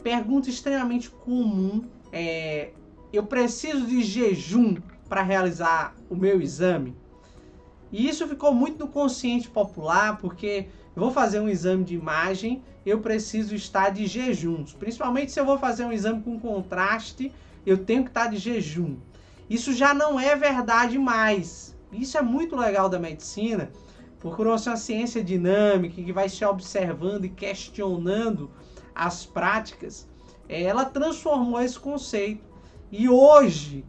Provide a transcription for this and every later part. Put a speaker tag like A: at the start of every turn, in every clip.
A: Pergunta extremamente comum eu preciso de jejum para realizar o meu exame? E isso ficou muito no consciente popular, porque eu vou fazer um exame de imagem, eu preciso estar de jejum. Principalmente se eu vou fazer um exame com contraste, eu tenho que estar de jejum. Isso já não é verdade mais. Isso é muito legal da medicina, porque por uma ciência dinâmica que vai se observando e questionando as práticas, ela transformou esse conceito. E hoje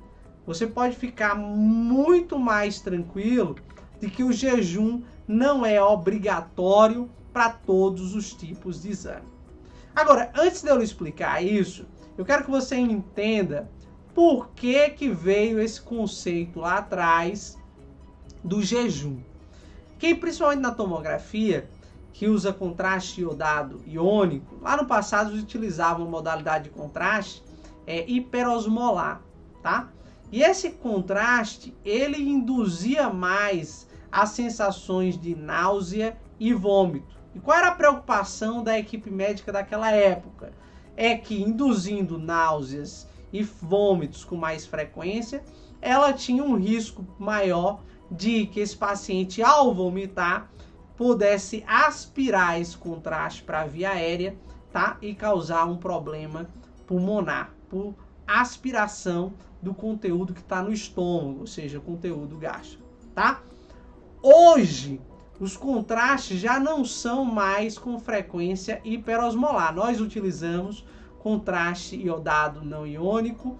A: você pode ficar muito mais tranquilo de que o jejum não é obrigatório para todos os tipos de exame. Agora, antes de eu lhe explicar isso, eu quero que você entenda por que veio esse conceito lá atrás do jejum. Que principalmente na tomografia, que usa contraste iodado iônico, lá no passado eles utilizavam a modalidade de contraste hiperosmolar, tá? E esse contraste, ele induzia mais as sensações de náusea e vômito. E qual era a preocupação da equipe médica daquela época? É que induzindo náuseas e vômitos com mais frequência, ela tinha um risco maior de que esse paciente, ao vomitar, pudesse aspirar esse contraste para a via aérea, tá? E causar um problema pulmonar, por aspiração do conteúdo que está no estômago, ou seja, conteúdo gástrico, tá? Hoje, os contrastes já não são mais com frequência hiperosmolar. Nós utilizamos contraste iodado não iônico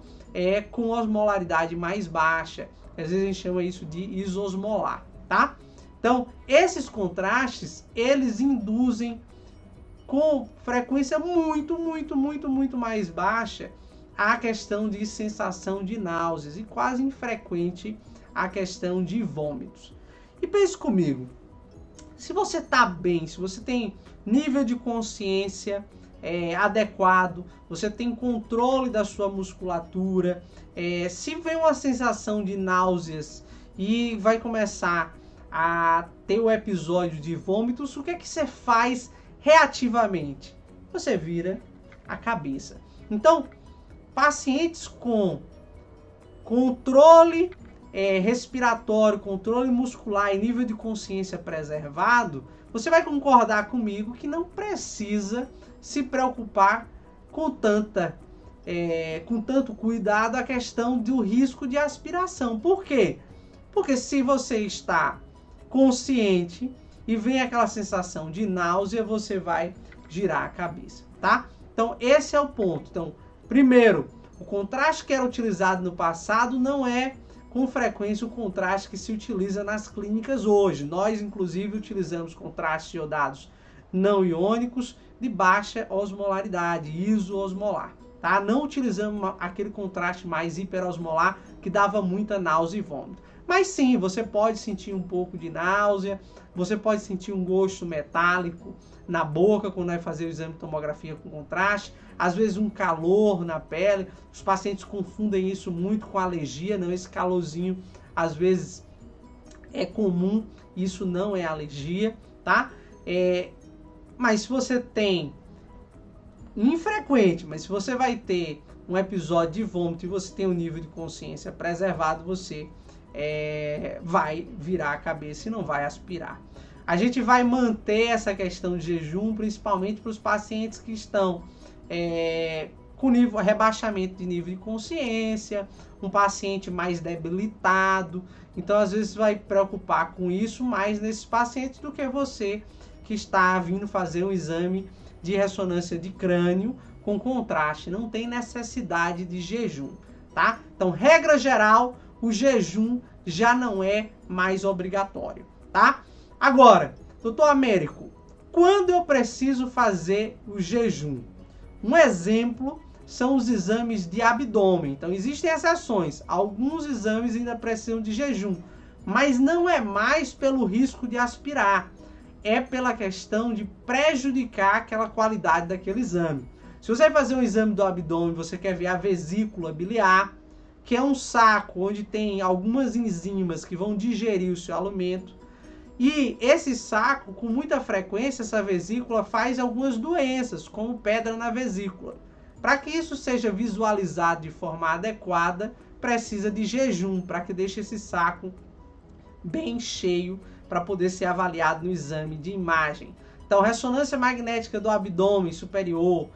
A: com osmolaridade mais baixa. Às vezes a gente chama isso de isosmolar, tá? Então, esses contrastes, eles induzem com frequência muito mais baixa a questão de sensação de náuseas e quase infrequente a questão de vômitos. E pense comigo, se você está bem, se você tem nível de consciência adequado, você tem controle da sua musculatura, se vem uma sensação de náuseas e vai começar a ter o episódio de vômitos, o que é que você faz reativamente? Você vira a cabeça. Então, pacientes com controle respiratório, controle muscular e nível de consciência preservado, você vai concordar comigo que não precisa se preocupar com tanto cuidado a questão do risco de aspiração. Por quê? Porque se você está consciente e vem aquela sensação de náusea, você vai girar a cabeça, tá? Então, esse é o ponto. Então, primeiro, o contraste que era utilizado no passado não é com frequência o contraste que se utiliza nas clínicas hoje. Nós, inclusive, utilizamos contrastes iodados não iônicos de baixa osmolaridade, isoosmolar, tá? Não utilizamos aquele contraste mais hiperosmolar que dava muita náusea e vômito. Mas sim, você pode sentir um pouco de náusea, você pode sentir um gosto metálico na boca quando vai fazer o exame de tomografia com contraste, às vezes um calor na pele. Os pacientes confundem isso muito com alergia, não, esse calorzinho às vezes é comum, isso não é alergia, tá? Mas se você tem, infrequente, mas se você vai ter um episódio de vômito e você tem um nível de consciência preservado, você vai virar a cabeça e não vai aspirar. A gente vai manter essa questão de jejum, principalmente para os pacientes que estão com rebaixamento de nível de consciência, um paciente mais debilitado. Então, às vezes, vai preocupar com isso mais nesses pacientes do que você que está vindo fazer um exame de ressonância de crânio com contraste. Não tem necessidade de jejum, tá? Então, regra geral, o jejum já não é mais obrigatório, tá? Agora, doutor Américo, quando eu preciso fazer o jejum? Um exemplo são os exames de abdômen. Então, existem exceções. Alguns exames ainda precisam de jejum, mas não é mais pelo risco de aspirar. É pela questão de prejudicar aquela qualidade daquele exame. Se você vai fazer um exame do abdômen, você quer ver a vesícula biliar, que é um saco onde tem algumas enzimas que vão digerir o seu alimento. E esse saco, com muita frequência, essa vesícula faz algumas doenças, como pedra na vesícula. Para que isso seja visualizado de forma adequada, precisa de jejum, para que deixe esse saco bem cheio para poder ser avaliado no exame de imagem. Então, ressonância magnética do abdômen superior,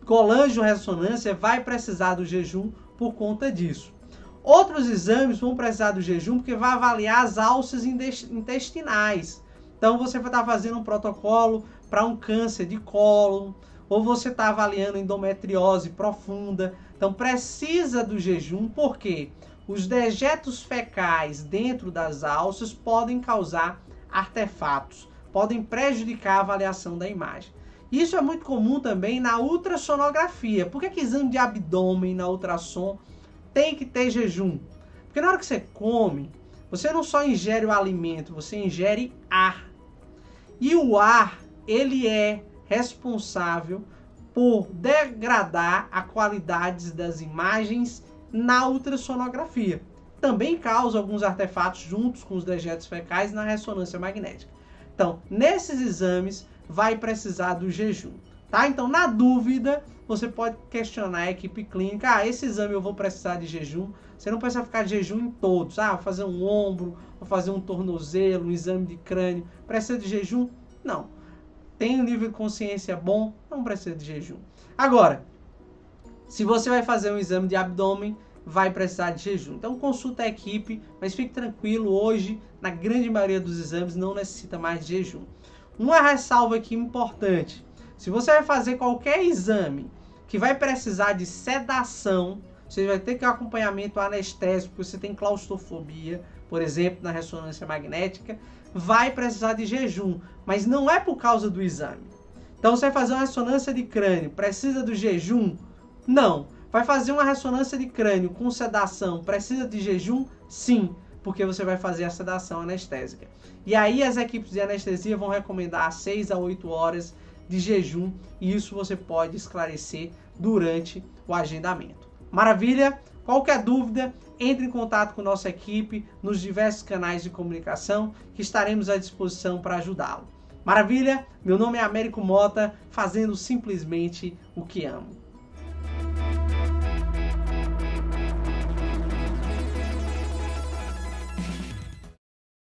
A: colangio-ressonância, vai precisar do jejum por conta disso. Outros exames vão precisar do jejum porque vai avaliar as alças intestinais. Então, você vai estar fazendo um protocolo para um câncer de cólon, ou você está avaliando endometriose profunda. Então, precisa do jejum porque os dejetos fecais dentro das alças podem causar artefatos, podem prejudicar a avaliação da imagem. Isso é muito comum também na ultrassonografia. Por que exame de abdômen na ultrassom tem que ter jejum? Porque na hora que você come, você não só ingere o alimento, você ingere ar. E o ar, ele é responsável por degradar a qualidade das imagens na ultrassonografia. Também causa alguns artefatos juntos com os dejetos fecais na ressonância magnética. Então, nesses exames, vai precisar do jejum, tá? Então, na dúvida, você pode questionar a equipe clínica. Esse exame eu vou precisar de jejum. Você não precisa ficar de jejum em todos. Vou fazer um ombro, vou fazer um tornozelo, um exame de crânio. Precisa de jejum? Não. Tem um nível de consciência bom? Não precisa de jejum. Agora, se você vai fazer um exame de abdômen, vai precisar de jejum. Então, consulta a equipe, mas fique tranquilo, hoje, na grande maioria dos exames, não necessita mais de jejum. Uma ressalva aqui importante. Se você vai fazer qualquer exame que vai precisar de sedação, você vai ter que ter um acompanhamento anestésico, porque você tem claustrofobia, por exemplo, na ressonância magnética, vai precisar de jejum, mas não é por causa do exame. Então, você vai fazer uma ressonância de crânio, precisa do jejum? Não. Vai fazer uma ressonância de crânio com sedação, precisa de jejum? Sim, porque você vai fazer a sedação anestésica. E aí as equipes de anestesia vão recomendar 6 a 8 horas de jejum, e isso você pode esclarecer durante o agendamento. Maravilha? Qualquer dúvida, entre em contato com nossa equipe nos diversos canais de comunicação, que estaremos à disposição para ajudá-lo. Maravilha? Meu nome é Américo Mota, fazendo simplesmente o que amo.